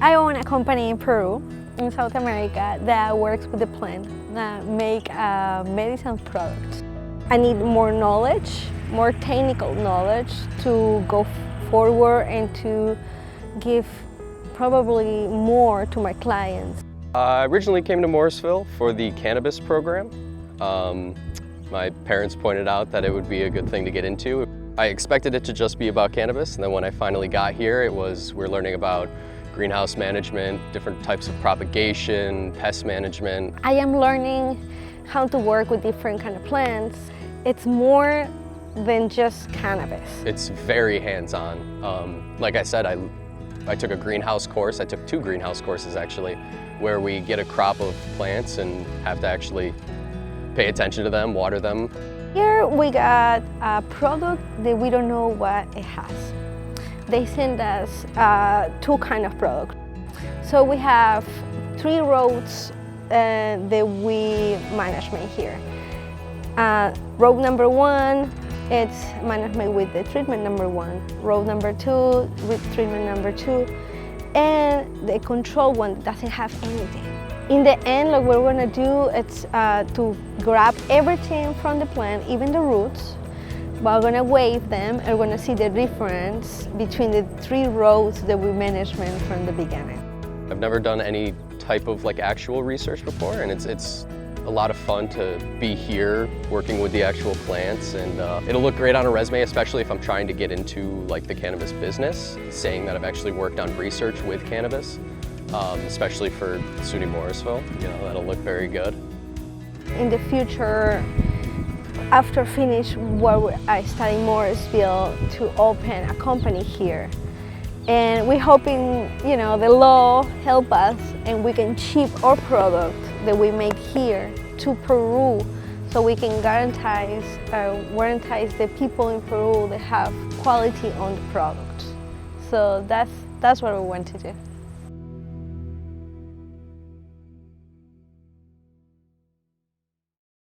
I own a company in Peru, in South America, that works with the plant, that make medicine products. I need more knowledge, more technical knowledge to go forward and to give probably more to my clients. I originally came to Morrisville for the Cannabis program. My parents pointed out that it would be a good thing to get into. I expected it to just be about cannabis, and then when I finally got here, we're learning about greenhouse management, different types of propagation, pest management. I am learning how to work with different kind of plants. It's more than just cannabis. It's very hands-on. Like I said, I took a greenhouse course. I took 2 greenhouse courses actually, where we get a crop of plants and have to actually pay attention to them, water them. Here we got a product that we don't know what it has. They send us 2 kind of products. So we have 3 roads that we management here. Road number 1, it's management with the treatment number 1. Road number 2 with treatment number 2. And the control one doesn't have anything. In the end, what we're gonna do is to grab everything from the plant, even the roots. We're gonna weigh them and we're gonna see the difference between the 3 rows that we management from the beginning. I've never done any type of actual research before, and it's a lot of fun to be here working with the actual plants, and it'll look great on a resume, especially if I'm trying to get into the cannabis business, saying that I've actually worked on research with cannabis, especially for SUNY Morrisville. That'll look very good. In the future, after finish what I study in Morrisville, to open a company here. And we're hoping, the law help us and we can ship our product that we make here to Peru, so we can guarantee the people in Peru that have quality on the product. So that's what we want to do.